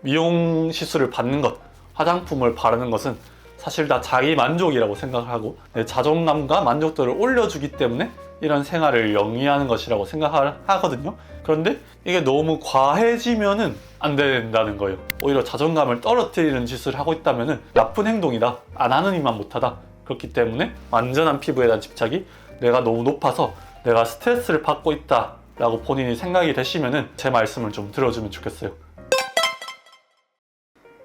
미용 시술을 받는 것, 화장품을 바르는 것은 사실 다 자기 만족이라고 생각을 하고 내 자존감과 만족도를 올려주기 때문에 이런 생활을 영위하는 것이라고 생각을 하거든요. 그런데 이게 너무 과해지면은 안 된다는 거예요. 오히려 자존감을 떨어뜨리는 짓을 하고 있다면은 나쁜 행동이다, 안 하는 이만 못하다. 그렇기 때문에 완전한 피부에 대한 집착이 내가 너무 높아서 내가 스트레스를 받고 있다 라고 본인이 생각이 되시면은 제 말씀을 좀 들어주면 좋겠어요.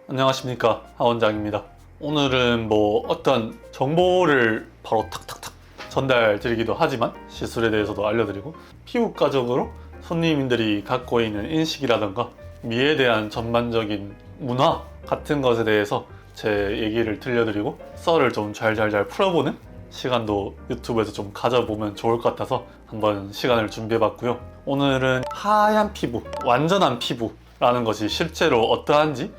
안녕하십니까, 하 원장입니다. 오늘은 어떤 정보를 바로 탁탁탁 전달 드리기도 하지만 시술에 대해서도 알려드리고 피부과적으로 손님들이 갖고 있는 인식이라던가 미에 대한 전반적인 문화 같은 것에 대해서 제 얘기를 들려드리고 썰을 좀 잘 풀어보는 시간도 유튜브에서 좀 가져보면 좋을 것 같아서 한번 시간을 준비해봤고요. 오늘은 하얀 피부, 완전한 피부라는 것이 실제로 어떠한지,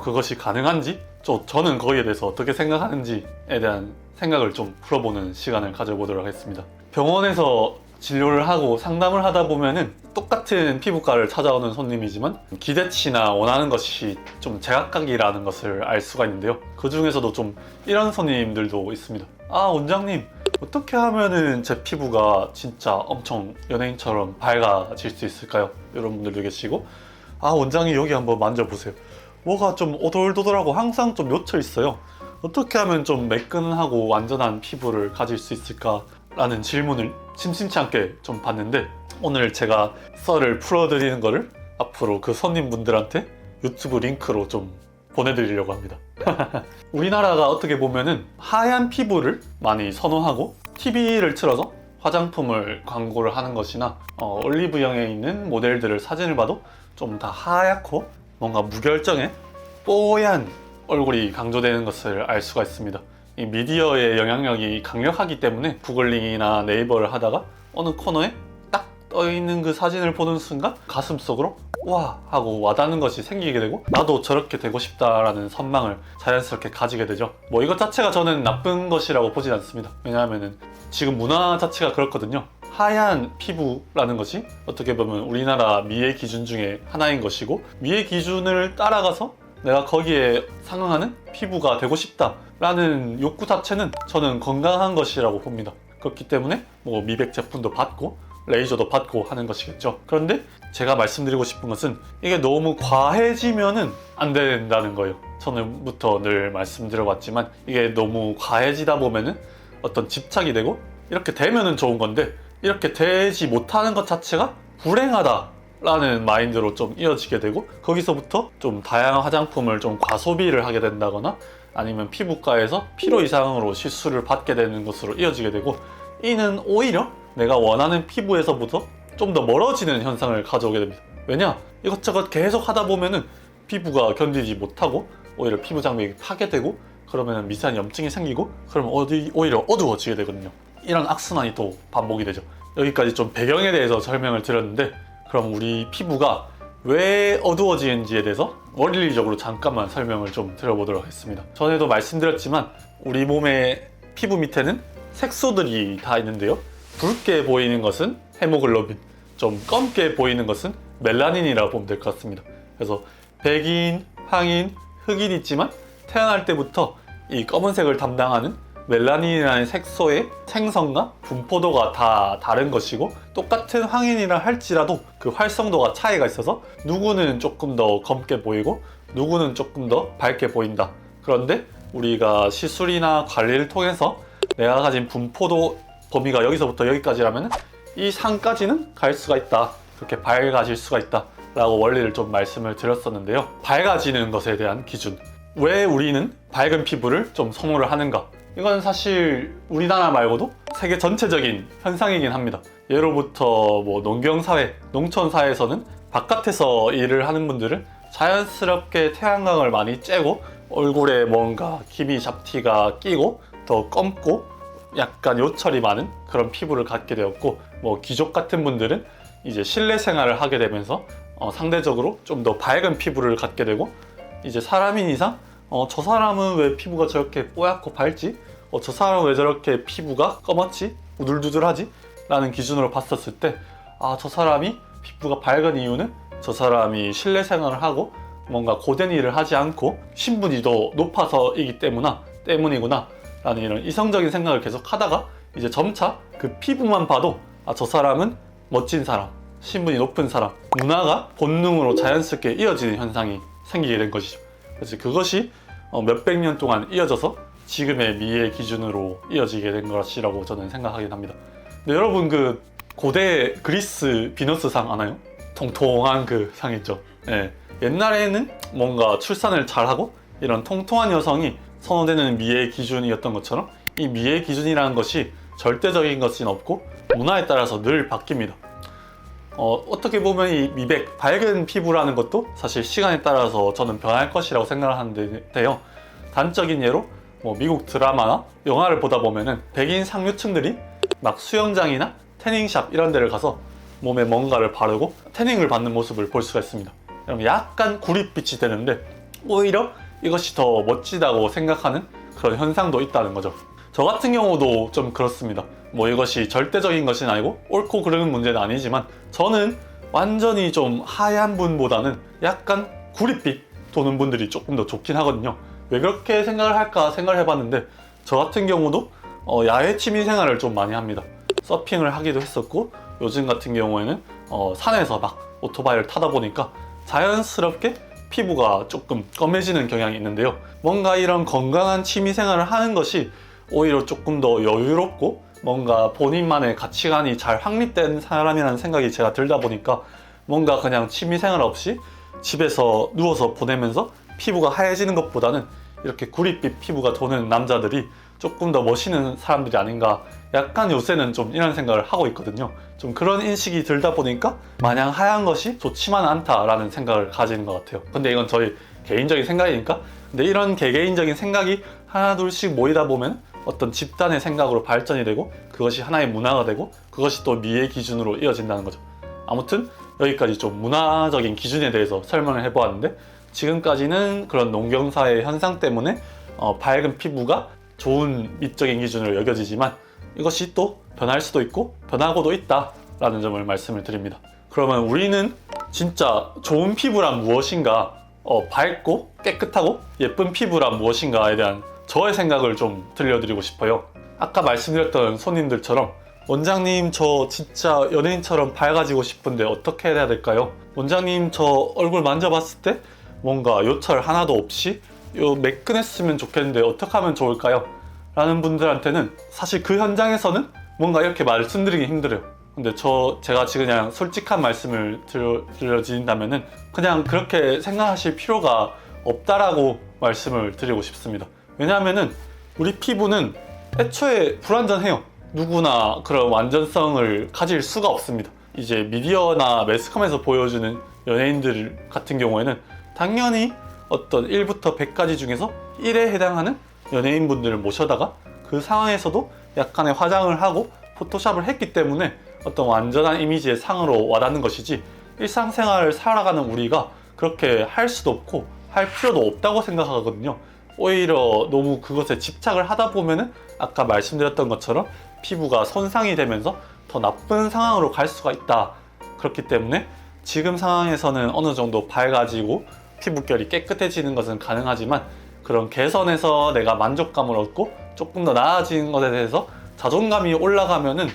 그것이 가능한지, 저는 거기에 대해서 어떻게 생각하는지에 대한 생각을 좀 풀어보는 시간을 가져보도록 하겠습니다. 병원에서 진료를 하고 상담을 하다 보면은 똑같은 피부과를 찾아오는 손님이지만 기대치나 원하는 것이 좀 제각각이라는 것을 알 수가 있는데요. 그 중에서도 좀 이런 손님들도 있습니다. 아, 원장님, 어떻게 하면은 제 피부가 진짜 엄청 연예인처럼 밝아질 수 있을까요? 이런 분들도 계시고, 아, 원장님 여기 한번 만져보세요. 뭐가 좀 오돌도돌하고 항상 좀 맺혀 있어요. 어떻게 하면 좀 매끈하고 완전한 피부를 가질 수 있을까? 라는 질문을 심심치 않게 좀 받는데, 오늘 제가 썰을 풀어드리는 거를 앞으로 그 손님분들한테 유튜브 링크로 좀 보내드리려고 합니다. 우리나라가 어떻게 보면은 하얀 피부를 많이 선호하고 TV를 틀어서 화장품을 광고를 하는 것이나 올리브영에 있는 모델들을 사진을 봐도 좀 다 하얗고 뭔가 무결정에 뽀얀 얼굴이 강조되는 것을 알 수가 있습니다. 이 미디어의 영향력이 강력하기 때문에 구글링이나 네이버를 하다가 어느 코너에 딱 떠있는 그 사진을 보는 순간 가슴속으로 와 하고 와닿는 것이 생기게 되고 나도 저렇게 되고 싶다라는 선망을 자연스럽게 가지게 되죠. 이것 자체가 저는 나쁜 것이라고 보진 않습니다. 왜냐하면 지금 문화 자체가 그렇거든요. 하얀 피부라는 것이 어떻게 보면 우리나라 미의 기준 중에 하나인 것이고, 미의 기준을 따라가서 내가 거기에 상응하는 피부가 되고 싶다라는 욕구 자체는 저는 건강한 것이라고 봅니다. 그렇기 때문에 미백 제품도 받고 레이저도 받고 하는 것이겠죠. 그런데 제가 말씀드리고 싶은 것은 이게 너무 과해지면은 안 된다는 거예요. 전부터 늘 말씀드려봤지만 이게 너무 과해지다 보면은 어떤 집착이 되고, 이렇게 되면은 좋은 건데 이렇게 되지 못하는 것 자체가 불행하다 라는 마인드로 좀 이어지게 되고, 거기서부터 좀 다양한 화장품을 좀 과소비를 하게 된다거나 아니면 피부과에서 필요 이상으로 시술을 받게 되는 것으로 이어지게 되고, 이는 오히려 내가 원하는 피부에서부터 좀 더 멀어지는 현상을 가져오게 됩니다. 왜냐? 이것저것 계속 하다 보면은 피부가 견디지 못하고 오히려 피부 장벽이 파괴되고, 그러면 미세한 염증이 생기고, 그러면 오히려 어두워지게 되거든요. 이런 악순환이 또 반복이 되죠. 여기까지 좀 배경에 대해서 설명을 드렸는데, 그럼 우리 피부가 왜 어두워지는지에 대해서 원리적으로 잠깐만 설명을 좀 드려보도록 하겠습니다. 전에도 말씀드렸지만 우리 몸의 피부 밑에는 색소들이 다 있는데요. 붉게 보이는 것은 헤모글로빈, 좀 검게 보이는 것은 멜라닌이라고 보면 될 것 같습니다. 그래서 백인, 황인, 흑인이 있지만 태어날 때부터 이 검은색을 담당하는 멜라닌이라는 색소의 생성과 분포도가 다 다른 것이고, 똑같은 황인이라 할지라도 그 활성도가 차이가 있어서 누구는 조금 더 검게 보이고 누구는 조금 더 밝게 보인다. 그런데 우리가 시술이나 관리를 통해서 내가 가진 분포도 범위가 여기서부터 여기까지라면 이 상까지는 갈 수가 있다, 그렇게 밝아질 수가 있다 라고 원리를 좀 말씀을 드렸었는데요. 밝아지는 것에 대한 기준, 왜 우리는 밝은 피부를 좀 선호를 하는가, 이건 사실 우리나라 말고도 세계 전체적인 현상이긴 합니다. 예로부터 농경사회, 농촌사회에서는 바깥에서 일을 하는 분들은 자연스럽게 태양광을 많이 쬐고 얼굴에 뭔가 기미 잡티가 끼고 더 검고 약간 요철이 많은 그런 피부를 갖게 되었고, 귀족 같은 분들은 이제 실내 생활을 하게 되면서 상대적으로 좀 더 밝은 피부를 갖게 되고, 이제 사람인 이상 저 사람은 왜 피부가 저렇게 뽀얗고 밝지? 저 사람은 왜 저렇게 피부가 검었지? 우둘두둘하지? 라는 기준으로 봤었을 때, 아, 저 사람이 피부가 밝은 이유는 저 사람이 실내 생활을 하고 뭔가 고된 일을 하지 않고 신분이 더 높아서이기 때문이구나 라는 이런 이성적인 생각을 계속 하다가 이제 점차 그 피부만 봐도 저 사람은 멋진 사람, 신분이 높은 사람, 문화가 본능으로 자연스럽게 이어지는 현상이 생기게 된 것이죠. 그래서 그것이 몇백 년 동안 이어져서 지금의 미의 기준으로 이어지게 된 것이라고 저는 생각하긴 합니다. 근데 여러분 그 고대 그리스 비너스상 아나요? 통통한 그 상 있죠. 네. 옛날에는 뭔가 출산을 잘하고 이런 통통한 여성이 선호되는 미의 기준이었던 것처럼 이 미의 기준이라는 것이 절대적인 것은 없고 문화에 따라서 늘 바뀝니다. 어떻게 보면 이 미백, 밝은 피부라는 것도 사실 시간에 따라서 저는 변할 것이라고 생각을 하는데요. 단적인 예로 미국 드라마나 영화를 보다 보면은 백인 상류층들이 막 수영장이나 태닝샵 이런 데를 가서 몸에 뭔가를 바르고 태닝을 받는 모습을 볼 수가 있습니다. 그럼 약간 구릿빛이 되는데 오히려 이것이 더 멋지다고 생각하는 그런 현상도 있다는 거죠. 저 같은 경우도 좀 그렇습니다. 이것이 절대적인 것은 아니고 옳고 그르는 문제는 아니지만 저는 완전히 좀 하얀 분보다는 약간 구릿빛 도는 분들이 조금 더 좋긴 하거든요. 왜 그렇게 생각을 할까 생각을 해봤는데 저 같은 경우도 야외 취미 생활을 좀 많이 합니다. 서핑을 하기도 했었고 요즘 같은 경우에는 산에서 막 오토바이를 타다 보니까 자연스럽게 피부가 조금 검해지는 경향이 있는데요. 뭔가 이런 건강한 취미 생활을 하는 것이 오히려 조금 더 여유롭고 뭔가 본인만의 가치관이 잘 확립된 사람이라는 생각이 제가 들다 보니까 뭔가 그냥 취미 생활 없이 집에서 누워서 보내면서 피부가 하얘지는 것보다는 이렇게 구릿빛 피부가 도는 남자들이 조금 더 멋있는 사람들이 아닌가, 약간 요새는 좀 이런 생각을 하고 있거든요. 좀 그런 인식이 들다 보니까 마냥 하얀 것이 좋지만 않다라는 생각을 가지는 것 같아요. 근데 이건 저희 개인적인 생각이니까. 근데 이런 개개인적인 생각이 하나 둘씩 모이다 보면 어떤 집단의 생각으로 발전이 되고 그것이 하나의 문화가 되고 그것이 또 미의 기준으로 이어진다는 거죠. 아무튼 여기까지 좀 문화적인 기준에 대해서 설명을 해보았는데, 지금까지는 그런 농경사의 현상 때문에 밝은 피부가 좋은 미적인 기준으로 여겨지지만 이것이 또 변할 수도 있고 변하고도 있다라는 점을 말씀을 드립니다. 그러면 우리는 진짜 좋은 피부란 무엇인가, 밝고 깨끗하고 예쁜 피부란 무엇인가에 대한 저의 생각을 좀 들려드리고 싶어요. 아까 말씀드렸던 손님들처럼 원장님 저 진짜 연예인처럼 밝아지고 싶은데 어떻게 해야 될까요? 원장님 저 얼굴 만져봤을 때 뭔가 요철 하나도 없이 매끈했으면 좋겠는데 어떻게 하면 좋을까요? 라는 분들한테는 사실 그 현장에서는 뭔가 이렇게 말씀드리기 힘들어요. 근데 제가 지금 그냥 솔직한 말씀을 들려드린다면은 그냥 그렇게 생각하실 필요가 없다라고 말씀을 드리고 싶습니다. 왜냐하면은 우리 피부는 애초에 불완전해요. 누구나 그런 완전성을 가질 수가 없습니다. 이제 미디어나 매스컴에서 보여주는 연예인들 같은 경우에는 당연히 어떤 1부터 100까지 중에서 1에 해당하는 연예인분들을 모셔다가 그 상황에서도 약간의 화장을 하고 포토샵을 했기 때문에 어떤 완전한 이미지의 상으로 와닿는 것이지, 일상생활을 살아가는 우리가 그렇게 할 수도 없고 할 필요도 없다고 생각하거든요. 오히려 너무 그것에 집착을 하다 보면은 아까 말씀드렸던 것처럼 피부가 손상이 되면서 더 나쁜 상황으로 갈 수가 있다. 그렇기 때문에 지금 상황에서는 어느 정도 밝아지고 피부결이 깨끗해지는 것은 가능하지만 그런 개선해서 내가 만족감을 얻고 조금 더 나아지는 것에 대해서 자존감이 올라가면은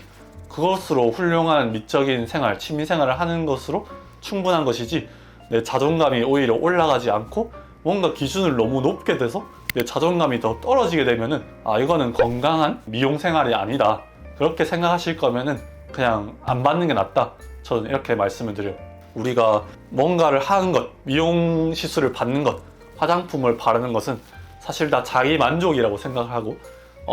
그것으로 훌륭한 미적인 생활, 취미 생활을 하는 것으로 충분한 것이지, 내 자존감이 오히려 올라가지 않고 뭔가 기준을 너무 높게 돼서 내 자존감이 더 떨어지게 되면은 이거는 건강한 미용 생활이 아니다. 그렇게 생각하실 거면은 그냥 안 받는 게 낫다. 저는 이렇게 말씀을 드려요. 우리가 뭔가를 하는 것, 미용 시술을 받는 것, 화장품을 바르는 것은 사실 다 자기 만족이라고 생각하고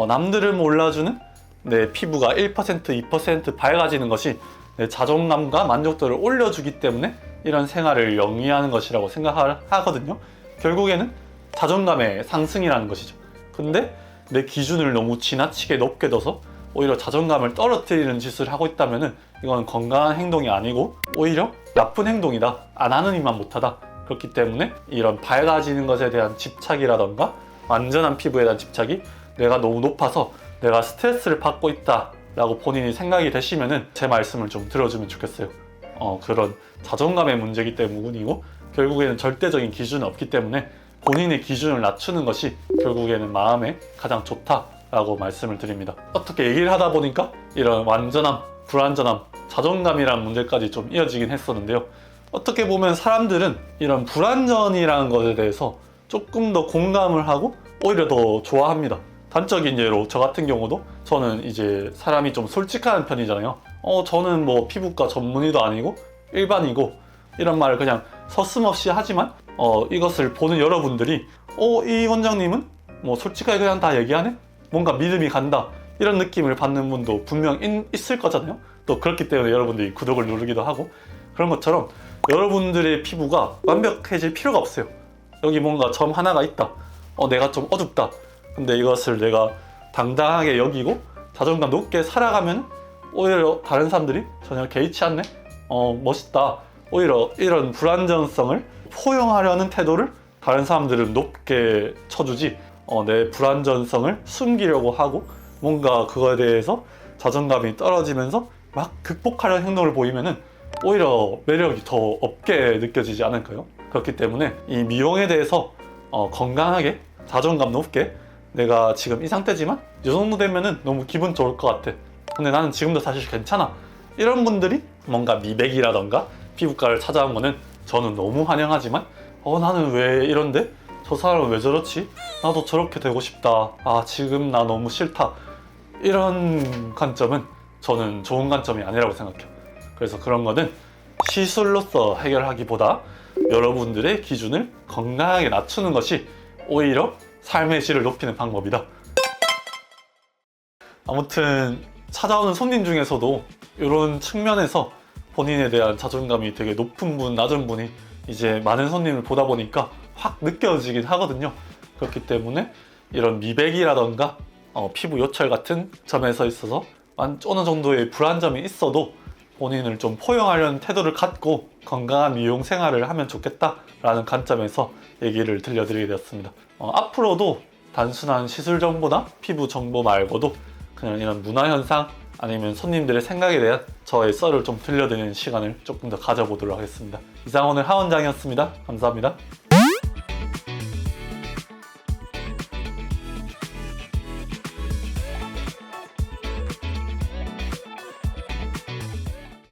남들을 몰라주는 내 피부가 1%, 2% 밝아지는 것이 내 자존감과 만족도를 올려주기 때문에 이런 생활을 영위하는 것이라고 생각하거든요. 결국에는 자존감의 상승이라는 것이죠. 근데 내 기준을 너무 지나치게 높게 둬서 오히려 자존감을 떨어뜨리는 짓을 하고 있다면 이건 건강한 행동이 아니고 오히려 나쁜 행동이다. 안 하는 이만 못하다. 그렇기 때문에 이런 밝아지는 것에 대한 집착이라던가 완전한 피부에 대한 집착이 내가 너무 높아서 내가 스트레스를 받고 있다 라고 본인이 생각이 되시면은 제 말씀을 좀 들어주면 좋겠어요. 그런 자존감의 문제이기 때문이고 결국에는 절대적인 기준은 없기 때문에 본인의 기준을 낮추는 것이 결국에는 마음에 가장 좋다라고 말씀을 드립니다. 어떻게 얘기를 하다 보니까 이런 완전함, 불완전함, 자존감이라는 문제까지 좀 이어지긴 했었는데요. 어떻게 보면 사람들은 이런 불완전이라는 것에 대해서 조금 더 공감을 하고 오히려 더 좋아합니다. 단적인 예로 저 같은 경우도 저는 이제 사람이 좀 솔직한 편이잖아요. 저는 뭐 피부과 전문의도 아니고 일반이고 이런 말을 그냥 서슴없이 하지만 이것을 보는 여러분들이 이 원장님은 뭐 솔직하게 그냥 다 얘기하네? 뭔가 믿음이 간다. 이런 느낌을 받는 분도 분명 있을 거잖아요. 또 그렇기 때문에 여러분들이 구독을 누르기도 하고 그런 것처럼 여러분들의 피부가 완벽해질 필요가 없어요. 여기 뭔가 점 하나가 있다. 내가 좀 어둡다. 근데 이것을 내가 당당하게 여기고 자존감 높게 살아가면 오히려 다른 사람들이 전혀 개의치 않네? 멋있다. 오히려 이런 불안전성을 포용하려는 태도를 다른 사람들은 높게 쳐주지 내 불안전성을 숨기려고 하고 뭔가 그거에 대해서 자존감이 떨어지면서 막 극복하려는 행동을 보이면은 오히려 매력이 더 없게 느껴지지 않을까요? 그렇기 때문에 이 미용에 대해서 건강하게 자존감 높게 내가 지금 이 상태지만 이 정도 되면은 너무 기분 좋을 것 같아. 근데 나는 지금도 사실 괜찮아. 이런 분들이 뭔가 미백이라던가 피부과를 찾아온 거는 저는 너무 환영하지만 나는 왜 이런데? 저 사람은 왜 저렇지? 나도 저렇게 되고 싶다. 지금 나 너무 싫다. 이런 관점은 저는 좋은 관점이 아니라고 생각해요. 그래서 그런 거는 시술로서 해결하기보다 여러분들의 기준을 건강하게 낮추는 것이 오히려 삶의 질을 높이는 방법이다. 아무튼 찾아오는 손님 중에서도 이런 측면에서 본인에 대한 자존감이 되게 높은 분, 낮은 분이 이제 많은 손님을 보다 보니까 확 느껴지긴 하거든요. 그렇기 때문에 이런 미백이라던가 피부 요철 같은 점에서 있어서 어느 정도의 불안점이 있어도 본인을 좀 포용하려는 태도를 갖고 건강한 미용 생활을 하면 좋겠다라는 관점에서 얘기를 들려드리게 되었습니다. 앞으로도 단순한 시술 정보나 피부 정보 말고도 그냥 이런 문화 현상 아니면 손님들의 생각에 대한 저의 썰을 좀 들려드리는 시간을 조금 더 가져보도록 하겠습니다. 이상 오늘 하원장이었습니다. 감사합니다.